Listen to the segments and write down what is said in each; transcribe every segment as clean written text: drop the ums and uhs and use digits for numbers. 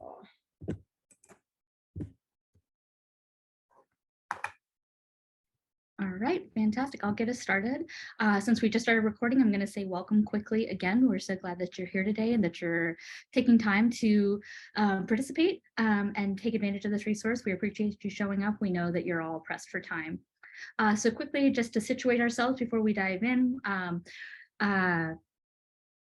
Wonderful. All right, fantastic. I'll get us started. Since we just started recording, I'm going to say welcome quickly again. We're so glad that you're here today and that you're taking time to participate and take advantage of this resource. We appreciate you showing up. We know that you're all pressed for time. So quickly, just to situate ourselves before we dive in,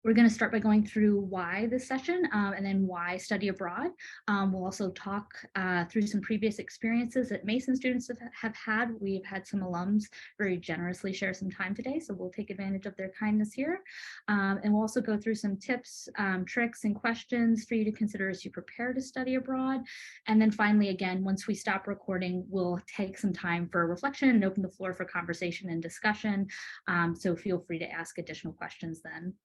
we're going to start by going through why this session and then why study abroad. We'll also talk through some previous experiences that Mason students have had. We've had some alums very generously share some time today, so we'll take advantage of their kindness here. And we'll also go through some tips, tricks, and questions for you to consider as you prepare to study abroad. And then finally, again, once we stop recording, we'll take some time for reflection and open the floor for conversation and discussion. So feel free to ask additional questions then.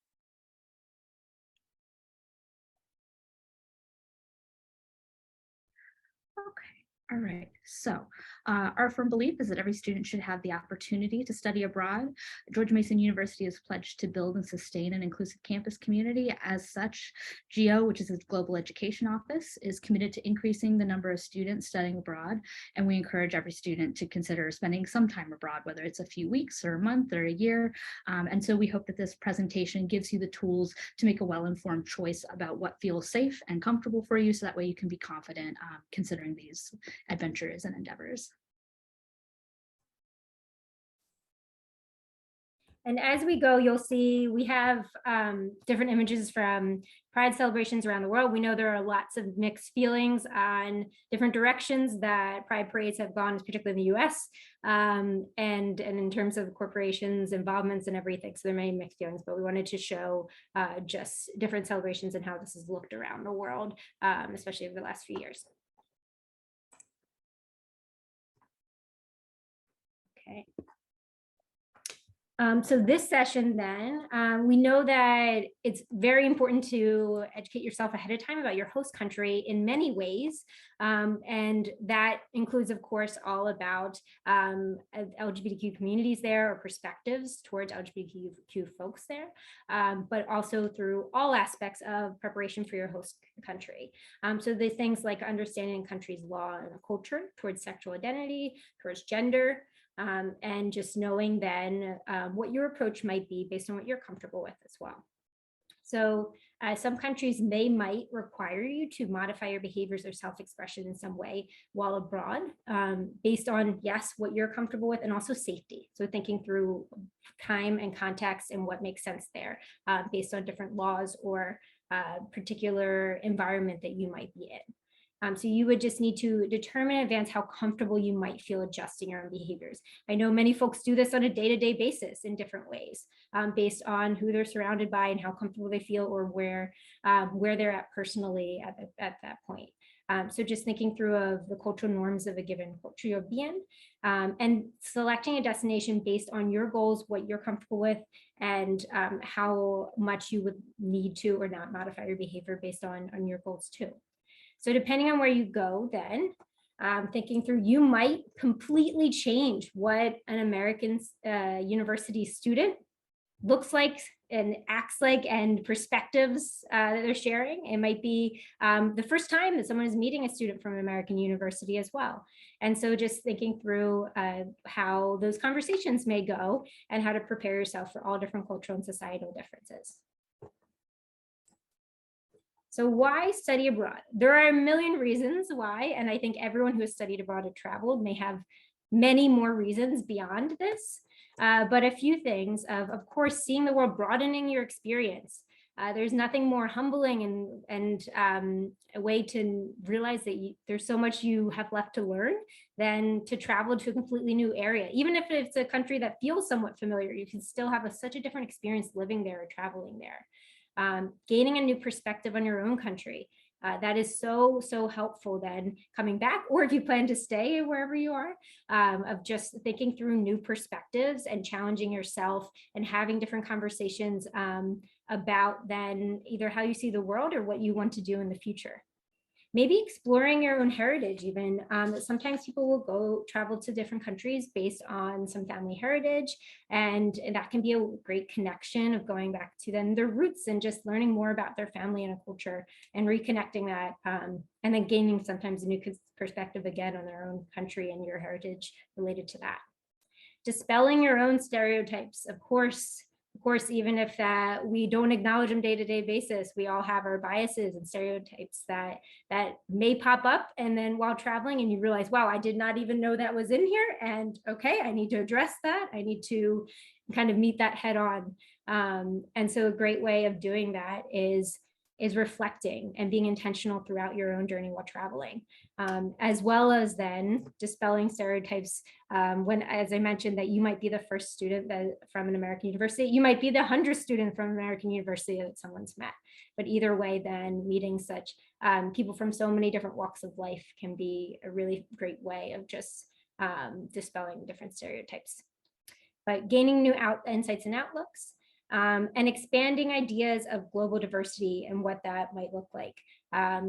Okay, all right. So our firm belief is that every student should have the opportunity to study abroad. George Mason University is pledged to build and sustain an inclusive campus community. As such, GEO, which is its Global Education Office, is committed to increasing the number of students studying abroad, and we encourage every student to consider spending some time abroad, whether it's a few weeks or a month or a year. And so we hope that this presentation gives you the tools to make a well-informed choice about what feels safe and comfortable for you, so that way you can be confident considering these adventures and endeavors. And as we go, you'll see we have different images from Pride celebrations around the world. We know there are lots of mixed feelings on different directions that Pride parades have gone, particularly in the US, and in terms of corporations' involvements and everything. So there are many mixed feelings, but we wanted to show just different celebrations and how this has looked around the world, especially over the last few years. Okay. So this session then, we know that it's very important to educate yourself ahead of time about your host country in many ways. And that includes, of course, all about LGBTQ communities there or perspectives towards LGBTQ folks there, but also through all aspects of preparation for your host country. So the things like understanding a country's law and culture towards sexual identity, towards gender, and just knowing then what your approach might be based on what you're comfortable with as well. So some countries might require you to modify your behaviors or self-expression in some way while abroad, based on, yes, what you're comfortable with and also safety. So thinking through time and context and what makes sense there based on different laws or particular environment that you might be in. So you would just need to determine in advance how comfortable you might feel adjusting your own behaviors. I know many folks do this on a day-to-day basis in different ways, based on who they're surrounded by and how comfortable they feel or where they're at personally at that point. So just thinking through of the cultural norms of a given culture you'll be in, and selecting a destination based on your goals, what you're comfortable with, and how much you would need to or not modify your behavior based on your goals too. So depending on where you go then, thinking through, you might completely change what an American university student looks like and acts like and perspectives that they're sharing. It might be the first time that someone is meeting a student from an American university as well. And so just thinking through how those conversations may go and how to prepare yourself for all different cultural and societal differences. So why study abroad? There are a million reasons why, and I think everyone who has studied abroad or traveled may have many more reasons beyond this. But a few things of course, seeing the world, broadening your experience. There's nothing more humbling and a way to realize that there's so much you have left to learn than to travel to a completely new area. Even if it's a country that feels somewhat familiar, you can still have such a different experience living there or traveling there. Gaining a new perspective on your own country. That is so helpful then coming back, or if you plan to stay wherever you are, of just thinking through new perspectives and challenging yourself and having different conversations about then either how you see the world or what you want to do in the future. maybe exploring your own heritage even. Sometimes people will go travel to different countries based on some family heritage, and that can be a great connection of going back to then their roots and just learning more about their family and a culture and reconnecting that, and then gaining sometimes a new perspective again on their own country and your heritage related to that. Dispelling your own stereotypes, of course, even if we don't acknowledge them day-to-day basis, we all have our biases and stereotypes that may pop up, and then while traveling and you realize, wow, I did not even know that was in here, and okay, I need to address that. I need to kind of meet that head on. And so a great way of doing that is reflecting and being intentional throughout your own journey while traveling, as well as then dispelling stereotypes. When, as I mentioned, that you might be the first student from an American university, you might be the 100th student from an American university that someone's met. But either way, then meeting such people from so many different walks of life can be a really great way of just dispelling different stereotypes. But gaining new insights and outlooks, and expanding ideas of global diversity and what that might look like,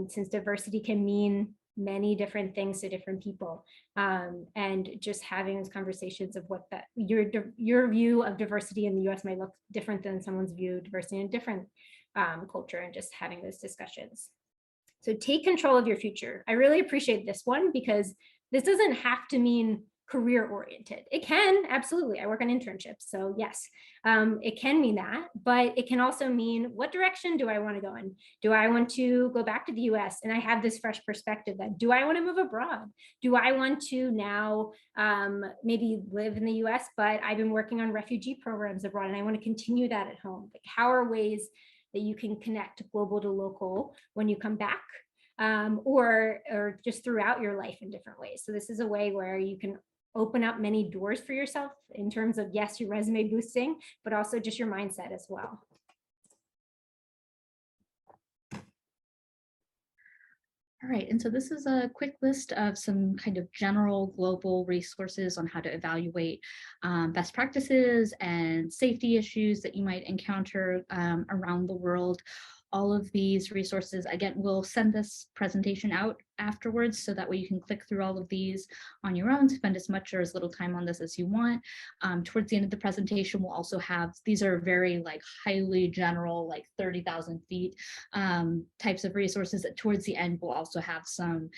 since diversity can mean many different things to different people, and just having those conversations of what that your view of diversity in the US might look different than someone's view of diversity in a different culture, and just having those discussions. So take control of your future. I really appreciate this one because this doesn't have to mean career oriented. It can, absolutely. I work on internships, so yes, it can mean that, but it can also mean, what direction do I want to go in? Do I want to go back to the US and I have this fresh perspective then? Do I want to move abroad? Do I want to now maybe live in the US, but I've been working on refugee programs abroad and I want to continue that at home? Like, how are ways that you can connect global to local when you come back, or just throughout your life in different ways? So this is a way where you can open up many doors for yourself in terms of, yes, your resume boosting, but also just your mindset as well. All right, and so this is a quick list of some kind of general global resources on how to evaluate best practices and safety issues that you might encounter around the world. All of these resources, again, we'll send this presentation out afterwards, so that way you can click through all of these on your own, spend as much or as little time on this as you want. Towards the end of the presentation, we'll also have, these are very like highly general, like 30,000 feet types of resources. Towards the end, we'll also have some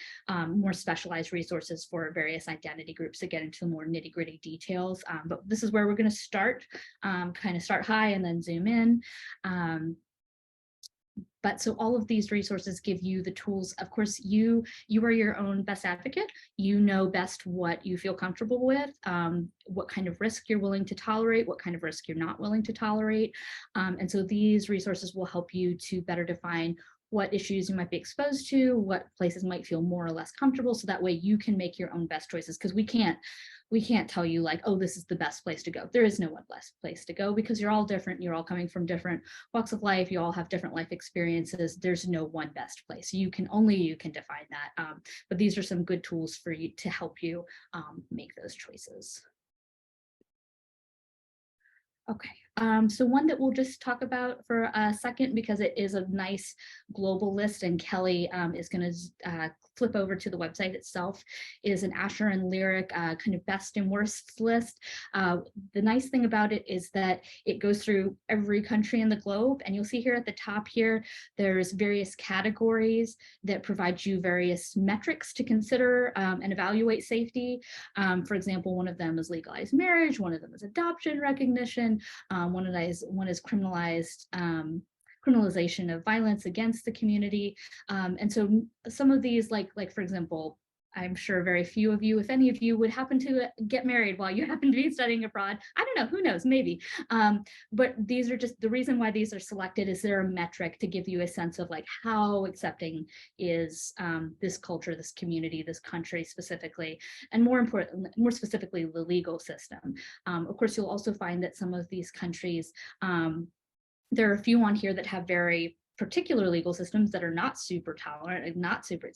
more specialized resources for various identity groups to get into more nitty-gritty details. But this is where we're going to start, kind of start high and then zoom in. But so all of these resources give you the tools. Of course, you are your own best advocate. You know best what you feel comfortable with, what kind of risk you're willing to tolerate, what kind of risk you're not willing to tolerate. And so these resources will help you to better define what issues you might be exposed to, what places might feel more or less comfortable, so that way you can make your own best choices. Because we can't tell you like, oh, this is the best place to go. There is no one best place to go, because you're all different. You're all coming from different walks of life. You all have different life experiences. There's no one best place. You can define that. But these are some good tools for you to help you make those choices. Okay, so one that we'll just talk about for a second, because it is a nice global list, and Kelly is going to flip over to the website itself, is an Asher and Lyric kind of best and worst list. The nice thing about it is that it goes through every country in the globe, and you'll see here at the top here, there's various categories that provide you various metrics to consider and evaluate safety. For example, one of them is legalized marriage, one of them is adoption recognition, one is criminalization of violence against the community. And so some of these, like for example, I'm sure very few of you, if any of you, would happen to get married while you happen to be studying abroad. I don't know, who knows, maybe. But these are just, the reason why these are selected is they're a metric to give you a sense of like how accepting is this culture, this community, this country specifically, and more specifically, the legal system. Of course, you'll also find that some of these countries, there are a few on here that have very particular legal systems that are not super tolerant and not super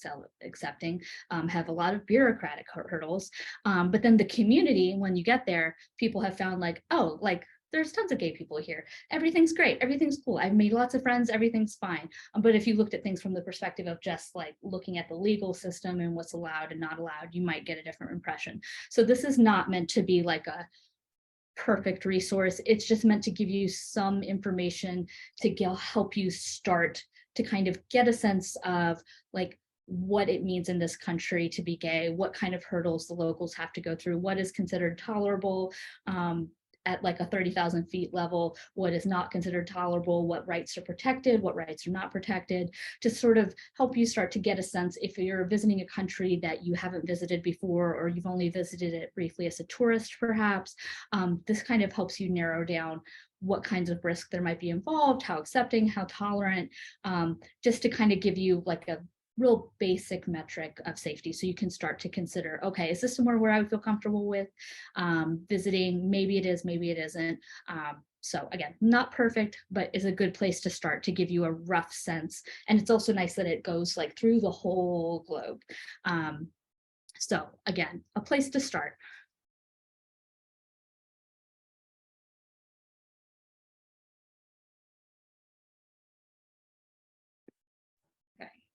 accepting, have a lot of bureaucratic hurdles. But then the community, when you get there, people have found like, oh, like there's tons of gay people here. Everything's great. Everything's cool. I've made lots of friends. Everything's fine. But if you looked at things from the perspective of just like looking at the legal system and what's allowed and not allowed, you might get a different impression. So this is not meant to be like a perfect resource. It's just meant to give you some information to help you start to kind of get a sense of like what it means in this country to be gay, what kind of hurdles the locals have to go through, what is considered tolerable at like a 30,000 feet level, what is not considered tolerable, what rights are protected, what rights are not protected, to sort of help you start to get a sense if you're visiting a country that you haven't visited before, or you've only visited it briefly as a tourist perhaps. This kind of helps you narrow down what kinds of risk there might be involved, how accepting, how tolerant, just to kind of give you like a real basic metric of safety. So you can start to consider, okay, is this somewhere where I would feel comfortable with visiting? Maybe it is, maybe it isn't. So again, not perfect, but is a good place to start to give you a rough sense. And it's also nice that it goes like through the whole globe. So again, a place to start.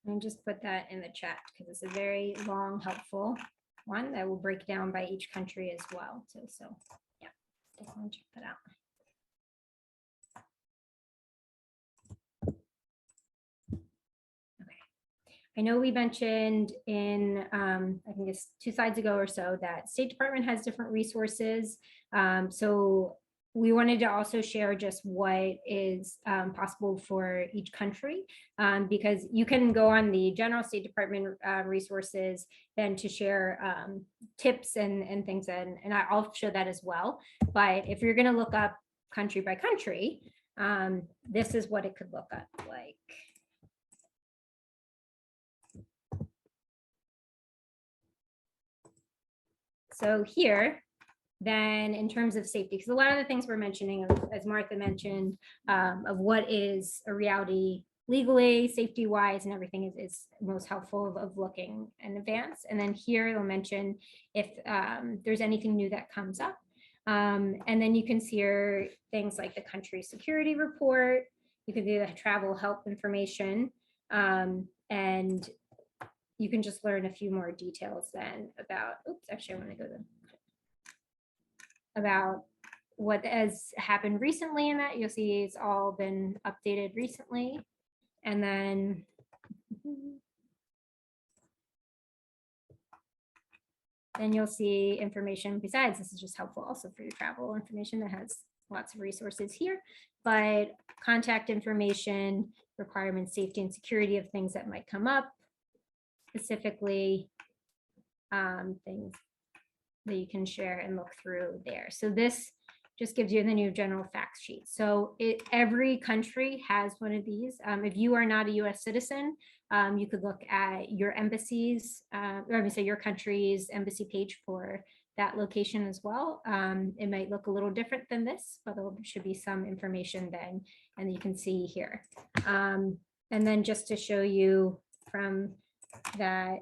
And just put that in the chat because it's a very long, helpful one that will break down by each country as well. So yeah, definitely check that out. Okay. I know we mentioned in, I think it's 2 slides ago or so, that State Department has different resources. So we wanted to also share just what is possible for each country, because you can go on the general State Department resources then to share tips and things, and I'll show that as well. But if you're going to look up country by country, this is what it could look up like. So here, then in terms of safety, because a lot of the things we're mentioning, as Martha mentioned, of what is a reality legally, safety wise, and everything is most helpful of looking in advance. And then here it'll mention if there's anything new that comes up. And then you can see here things like the country security report. You can do the travel help information, and you can just learn a few more details then about, oops, actually I want to go to about what has happened recently in that. You'll see it's all been updated recently. And then you'll see information besides. This is just helpful also for your travel information that has lots of resources here, but contact information, requirements, safety and security of things that might come up, specifically things that you can share and look through there. So this just gives you the new general facts sheet. So every country has one of these. If you are not a US citizen, you could look at your embassies, or I would say your country's embassy page for that location as well. It might look a little different than this, but there should be some information then, and you can see here. And then just to show you from that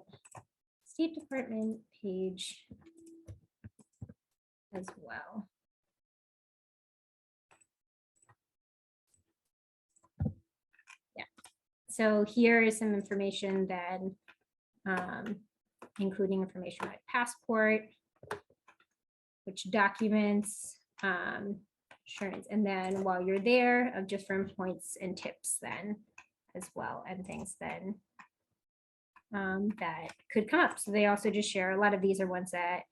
State Department page as well. Yeah, so here is some information then, including information like passport, which documents, insurance, and then while you're there, of different points and tips then as well, and things then that could come up. So they also just share, a lot of these are ones that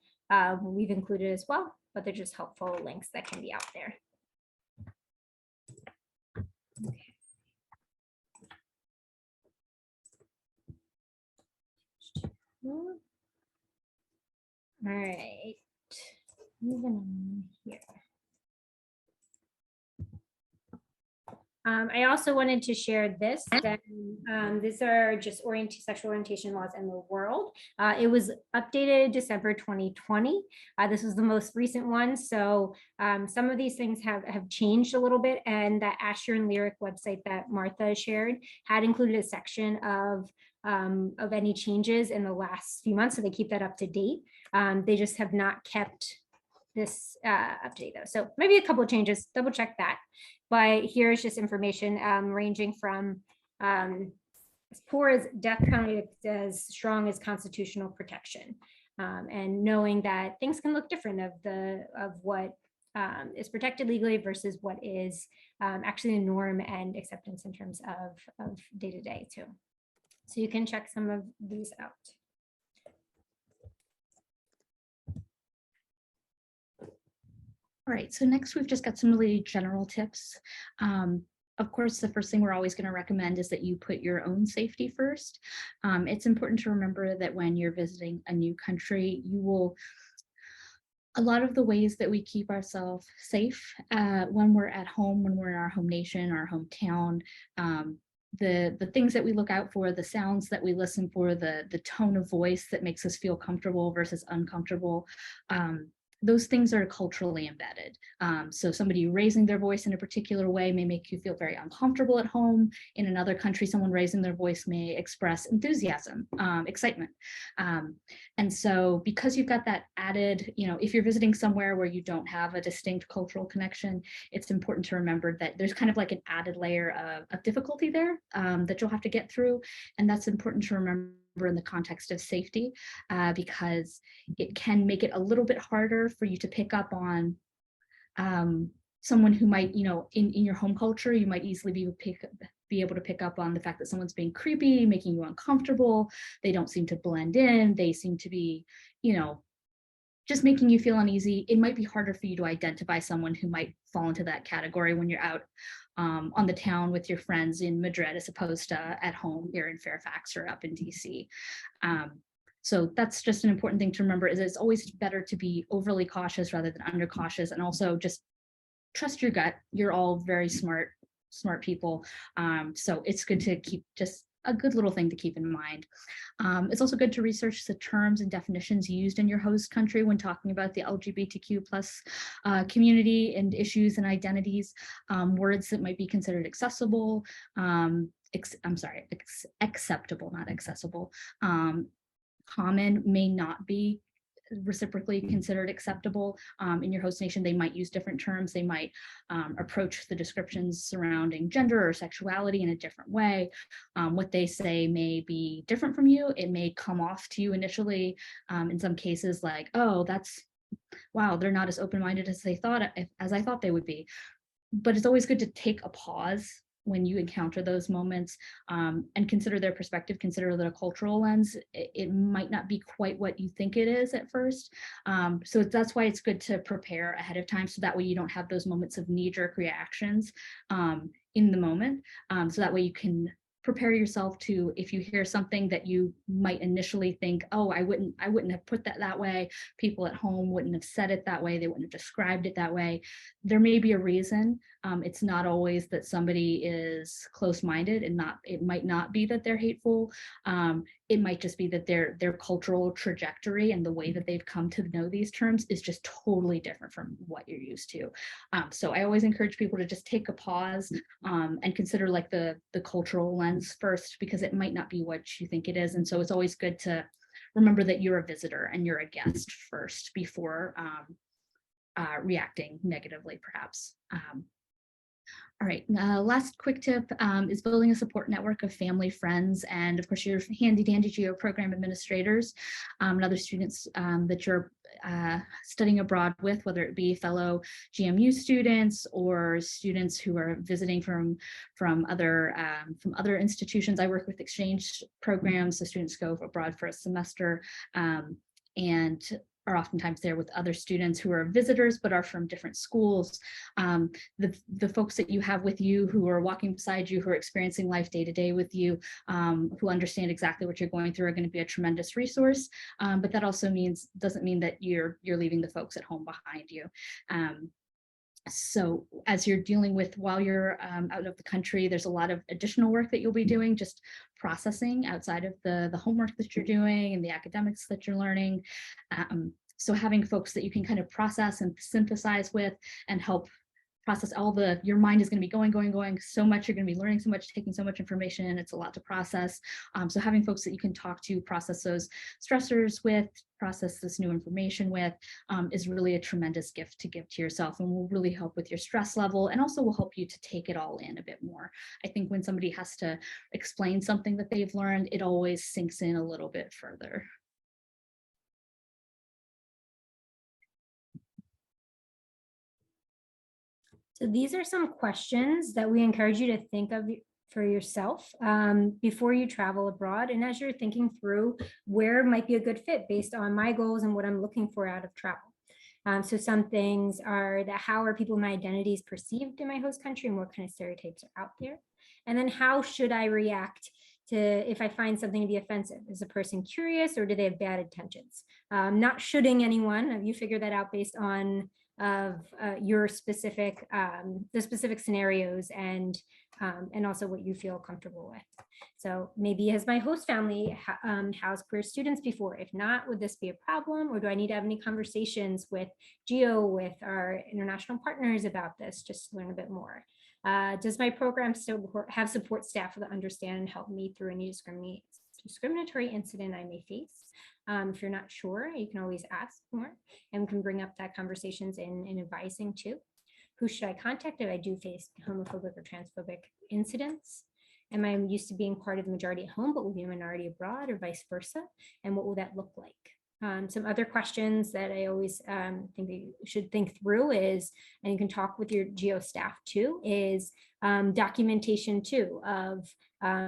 we've included as well, but they're just helpful links that can be out there. Okay. All right, moving on here. I also wanted to share this, that these are just sexual orientation laws in the world. It was updated December 2020. This was the most recent one. So some of these things have changed a little bit, and that Asher and Lyric website that Martha shared had included a section of any changes in the last few months. So they keep that up to date. They just have not kept this update though. So maybe a couple of changes, double check that. But here's just information ranging from as poor as death penalty to as strong as constitutional protection. And knowing that things can look different of what is protected legally versus what is actually the norm and acceptance in terms of day-to-day too. So you can check some of these out. All right, so next we've just got some really general tips. Of course, the first thing we're always going to recommend is that you put your own safety first. It's important to remember that when you're visiting a new country, a lot of the ways that we keep ourselves safe when we're at home, when we're in our home nation, our hometown, the things that we look out for, the sounds that we listen for, the tone of voice that makes us feel comfortable versus uncomfortable, those things are culturally embedded. So somebody raising their voice in a particular way may make you feel very uncomfortable at home. In another country, someone raising their voice may express enthusiasm, excitement. And so because you've got that added, if you're visiting somewhere where you don't have a distinct cultural connection, it's important to remember that there's kind of like an added layer of difficulty there that you'll have to get through. And that's important to remember in the context of safety, because it can make it a little bit harder for you to pick up on someone who might, in your home culture, you might easily be able to pick up on the fact that someone's being creepy, making you uncomfortable. They don't seem to blend in. They seem to be, just making you feel uneasy. It might be harder for you to identify someone who might fall into that category when you're out on the town with your friends in Madrid, as opposed to at home here in Fairfax or up in DC. So that's just an important thing to remember, is it's always better to be overly cautious rather than under cautious, and also just trust your gut. You're all very smart people. So it's good to keep just a good little thing to keep in mind. It's also good to research the terms and definitions used in your host country when talking about the LGBTQ plus community and issues and identities. Words that might be considered accessible, acceptable, not accessible. Common may not be reciprocally considered acceptable in your host nation. They might use different terms. They might approach the descriptions surrounding gender or sexuality in a different way. What they say may be different from you. It may come off to you initially, in some cases, like, oh, wow, they're not as open-minded as I thought they would be. But it's always good to take a pause when you encounter those moments, and consider their perspective, consider their cultural lens. It might not be quite what you think it is at first. So that's why it's good to prepare ahead of time, so that way you don't have those moments of knee-jerk reactions in the moment. So that way you can prepare yourself to, if you hear something that you might initially think, oh, I wouldn't have put that way. People at home wouldn't have said it that way. They wouldn't have described it that way. There may be a reason. It's not always that somebody is close-minded, and it might not be that they're hateful. It might just be that their cultural trajectory and the way that they've come to know these terms is just totally different from what you're used to. So I always encourage people to just take a pause and consider like the cultural lens first, because it might not be what you think it is. And so it's always good to remember that you're a visitor and you're a guest first before reacting negatively, perhaps. All right, last quick tip is building a support network of family, friends, and of course your handy dandy GEO program administrators and other students that you're studying abroad with, whether it be fellow GMU students or students who are visiting from other institutions. I work with exchange programs, so students go abroad for a semester and are oftentimes there with other students who are visitors but are from different schools. The folks that you have with you who are walking beside you, who are experiencing life day to day with you, who understand exactly what you're going through, are going to be a tremendous resource. But that also doesn't mean that you're leaving the folks at home behind you. So as you're dealing with while you're out of the country, there's a lot of additional work that you'll be doing, just processing outside of the homework that you're doing and the academics that you're learning. So having folks that you can kind of process and synthesize with and help process your mind is going to be going so much. You're going to be learning so much, taking so much information, and it's a lot to process. So having folks that you can talk to, process those stressors with, process this new information with, is really a tremendous gift to give to yourself, and will really help with your stress level, and also will help you to take it all in a bit more. I think when somebody has to explain something that they've learned, it always sinks in a little bit further. So these are some questions that we encourage you to think of for yourself before you travel abroad, and as you're thinking through where might be a good fit based on my goals and what I'm looking for out of travel. So some things are that how are people, my identities perceived in my host country, and what kind of stereotypes are out there? And then how should I react to if I find something to be offensive? Is a person curious, or do they have bad intentions? Not shooting anyone. You figure that out based on your specific the specific scenarios and also what you feel comfortable with. So maybe has my host family housed queer students before? If not, would this be a problem, or do I need to have any conversations with GEO, with our international partners about this, just to learn a bit more? Does my program still have support staff that understand and help me through any discriminatory incident I may face? If you're not sure, you can always ask more, and we can bring up that conversations in advising too. Who should I contact if I do face homophobic or transphobic incidents? Am I used to being part of the majority at home, but will be a minority abroad, or vice versa? And what will that look like? Some other questions that I always think that you should think through is, and you can talk with your GEO staff too, is documentation too of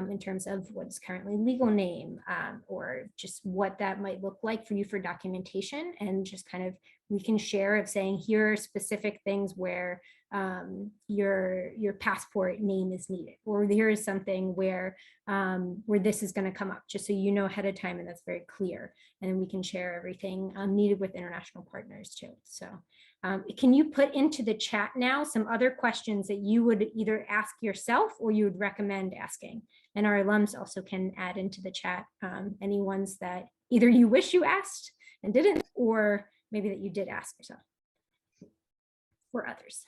in terms of what's currently legal name, or just what that might look like for you for documentation, and just kind of we can share of saying here are specific things where your passport name is needed, or here is something where this is going to come up, just so you know ahead of time, and that's very clear, and then we can share everything needed with international partners too. So can you put into the chat now some other questions that you would either ask yourself or you would recommend asking? And our alums also can add into the chat any ones that either you wish you asked and didn't, or maybe that you did ask yourself or others.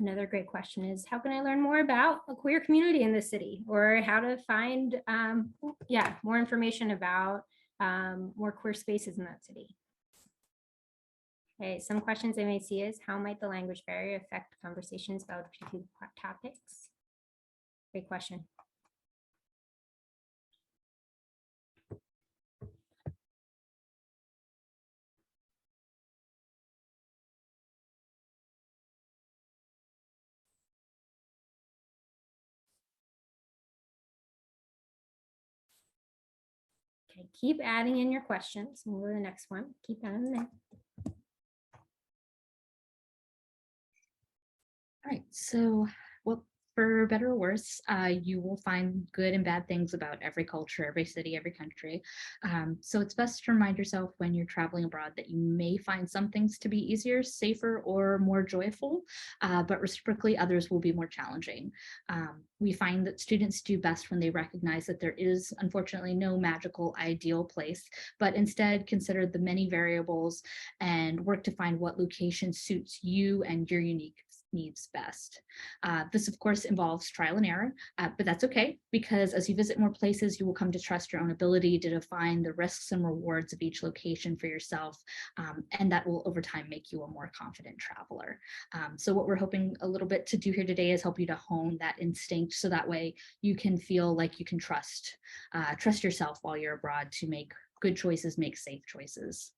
Another great question is, how can I learn more about a queer community in the city, or how to find more information about more queer spaces in that city? Okay, some questions I may see is, how might the language barrier affect conversations about LGBTQ topics? Great question. Okay, keep adding in your questions. We'll go to the next one. Keep adding there. All right, so well, for better or worse, you will find good and bad things about every culture, every city, every country. So it's best to remind yourself when you're traveling abroad that you may find some things to be easier, safer, or more joyful, but reciprocally others will be more challenging. We find that students do best when they recognize that there is unfortunately no magical ideal place, but instead consider the many variables and work to find what location suits you and your unique needs best. This, of course, involves trial and error, but that's okay, because as you visit more places, you will come to trust your own ability to define the risks and rewards of each location for yourself, and that will over time make you a more confident traveler. So what we're hoping a little bit to do here today is help you to hone that instinct, so that way you can feel like you can trust yourself while you're abroad to make good choices, make safe choices.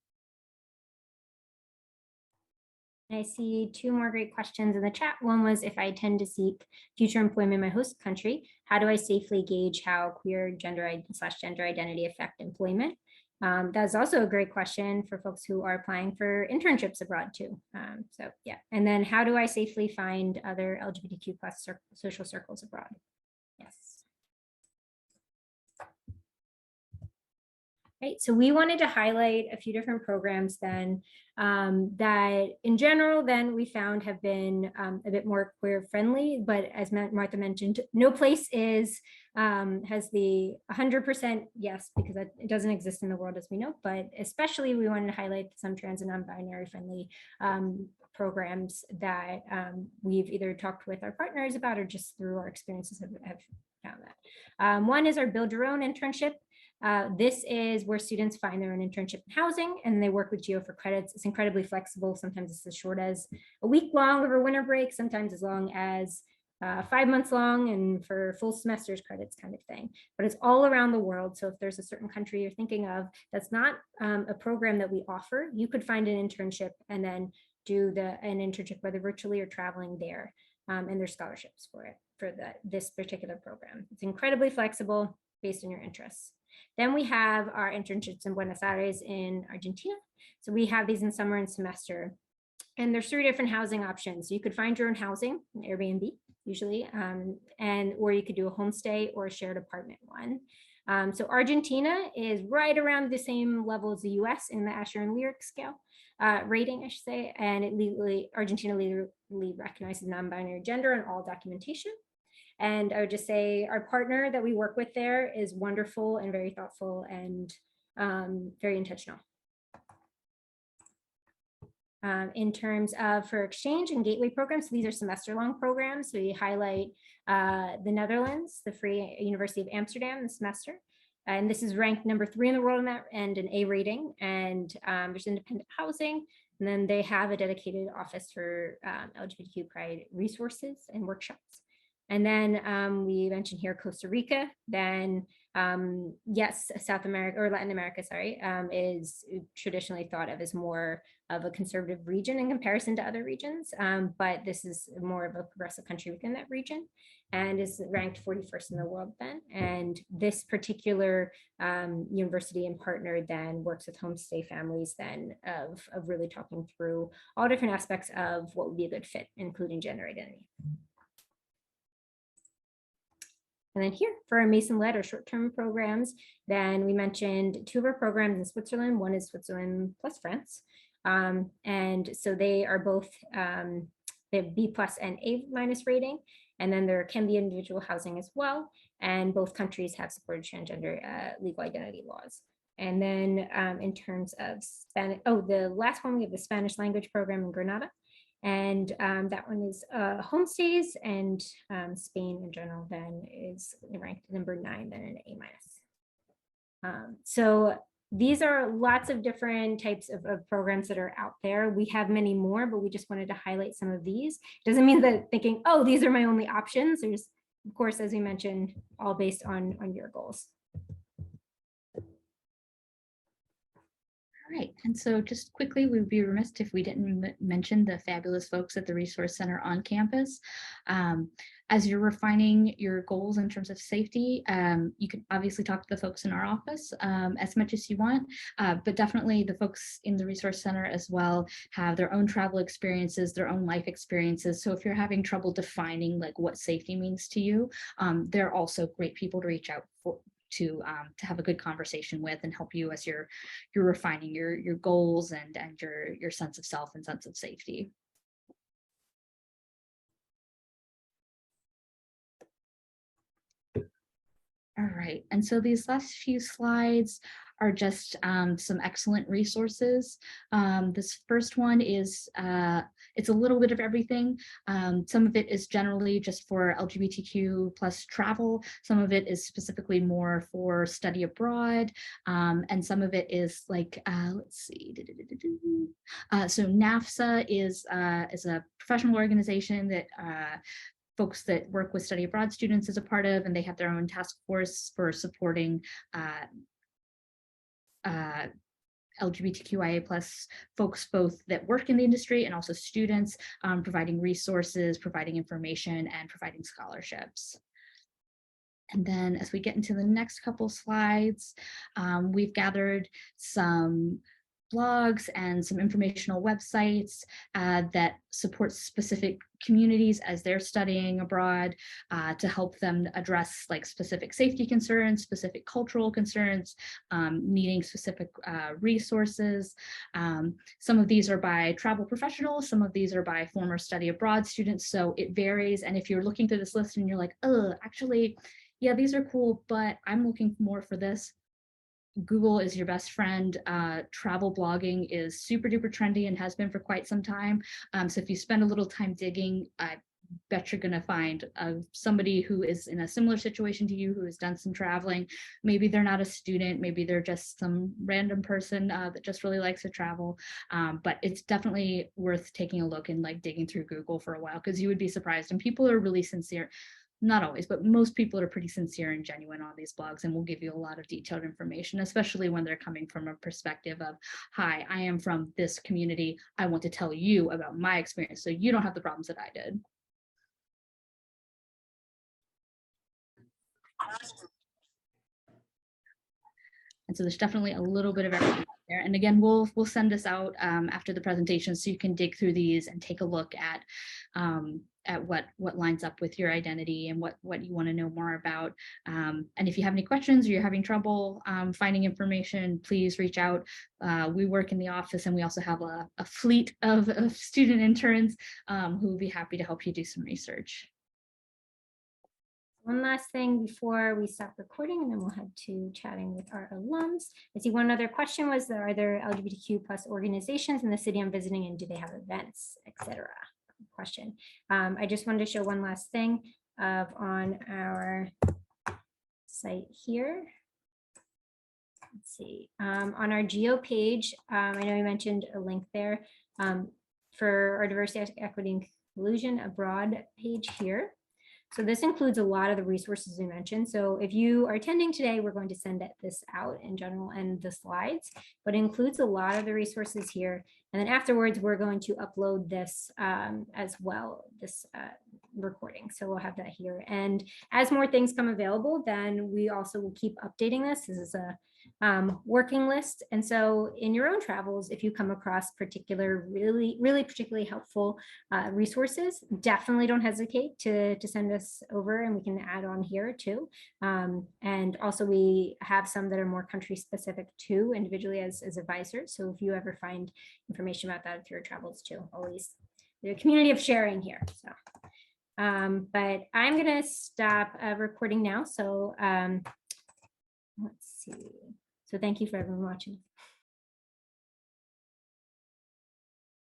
I see two more great questions in the chat. One was, if I intend to seek future employment in my host country, how do I safely gauge how queer gender identity affect employment? That's also a great question for folks who are applying for internships abroad too. So yeah, and then how do I safely find other LGBTQ plus social circles abroad? Yes. Right, so we wanted to highlight a few different programs then that in general then we found have been a bit more queer friendly, but as Martha mentioned, no place is has the 100% yes, because it doesn't exist in the world as we know, but especially we wanted to highlight some trans and non-binary friendly programs that we've either talked with our partners about or just through our experiences have found that. One is our Build Your Own internship. This is where students find their own internship in housing and they work with GEO for credits. It's incredibly flexible. Sometimes it's as short as a week long over winter break, sometimes as long as 5 months long and for full semesters credits kind of thing. But it's all around the world. So if there's a certain country you're thinking of that's not a program that we offer, you could find an internship and then do an internship, whether virtually or traveling there. And there's scholarships for it, for this particular program. It's incredibly flexible based on your interests. Then we have our internships in Buenos Aires in Argentina. So we have these in summer and semester. And there's 3 different housing options. You could find your own housing, Airbnb usually, or you could do a homestay or a shared apartment one. So Argentina is right around the same level as the US in the Asher and Lyric scale rating, I should say, and Argentina legally recognizes non-binary gender in all documentation. And I would just say our partner that we work with there is wonderful and very thoughtful and very intentional. In terms of for exchange and gateway programs, so these are semester-long programs. So we highlight the Netherlands, the Free University of Amsterdam this semester. And this is ranked number 3 in the world in that, and an A rating. And there's independent housing. And then they have a dedicated office for LGBTQ pride resources and workshops. And then we mentioned here Costa Rica. Then yes, South America or Latin America, sorry, is traditionally thought of as more of a conservative region in comparison to other regions. But this is more of a progressive country within that region and is ranked 41st in the world then. And this particular university and partner then works with homestay families then of really talking through all different aspects of what would be a good fit, including gender identity. And then here for our Mason-led or short-term programs, then we mentioned 2 of our programs in Switzerland. One is Switzerland plus France. And so they are both, they have B+ and A- rating. And then there can be individual housing as well. And both countries have supported transgender legal identity laws. And then in terms of Spanish, the last one, we have the Spanish language program in Granada. And that one is homestays, and Spain in general then is ranked number 9, then an A-. So these are lots of different types of programs that are out there. We have many more, but we just wanted to highlight some of these. Doesn't mean that thinking, oh, these are my only options. There's, of course, as we mentioned, all based on your goals. All right, and so just quickly, we would be remiss if we didn't mention the fabulous folks at the Resource Center on campus. As you're refining your goals in terms of safety, you can obviously talk to the folks in our office as much as you want, but definitely the folks in the Resource Center as well have their own travel experiences, their own life experiences. So if you're having trouble defining like what safety means to you, they're also great people to reach out to have a good conversation with and help you as you're refining your goals and your sense of self and sense of safety. All right, and so these last few slides are just some excellent resources. This first one is, it's a little bit of everything. Some of it is generally just for LGBTQ plus travel. Some of it is specifically more for study abroad. And some of it is like, let's see. So NAFSA is a professional organization that folks that work with study abroad students is a part of, and they have their own task force for supporting LGBTQIA plus folks both that work in the industry and also students, providing resources, providing information, and providing scholarships. And then as we get into the next couple slides, we've gathered some blogs and some informational websites that support specific communities as they're studying abroad to help them address like specific safety concerns, specific cultural concerns, needing specific resources. Some of these are by travel professionals, some of these are by former study abroad students, so it varies. And if you're looking through this list and you're like, oh, actually, yeah, these are cool, but I'm looking more for this, Google is your best friend. Travel blogging is super duper trendy and has been for quite some time. So if you spend a little time digging, I bet you're going to find somebody who is in a similar situation to you, who has done some traveling. Maybe they're not a student, maybe they're just some random person that just really likes to travel. But it's definitely worth taking a look and like digging through Google for a while, because you would be surprised. And people are really sincere. Not always, but most people are pretty sincere and genuine on these blogs and will give you a lot of detailed information, especially when they're coming from a perspective of, hi, I am from this community. I want to tell you about my experience so you don't have the problems that I did. And so there's definitely a little bit of everything there. And again, we'll send this out after the presentation so you can dig through these and take a look at what lines up with your identity and what you want to know more about. And if you have any questions or you're having trouble finding information, please reach out. We work in the office and we also have a fleet of student interns who will be happy to help you do some research. One last thing before we stop recording, and then we'll head to chatting with our alums. I see one other question was, are there LGBTQ plus organizations in the city I'm visiting, and do they have events, etc. Question. I just wanted to show one last thing on our site here. Let's see, on our geo page, I know you mentioned a link there for our diversity, equity, and inclusion abroad page here. So this includes a lot of the resources we mentioned. So if you are attending today, we're going to send this out in general and the slides, but it includes a lot of the resources here. And then afterwards, we're going to upload this as well, this recording. So we'll have that here. And as more things come available, then we also will keep updating this. This is a working list. And so in your own travels, if you come across particular, really particularly helpful resources, definitely don't hesitate to send us over and we can add on here too. And also we have some that are more country specific too, individually as advisors. So if you ever find information about that through your travels too, always the community of sharing here. So, but I'm gonna stop recording now. So let's see. So thank you for everyone watching.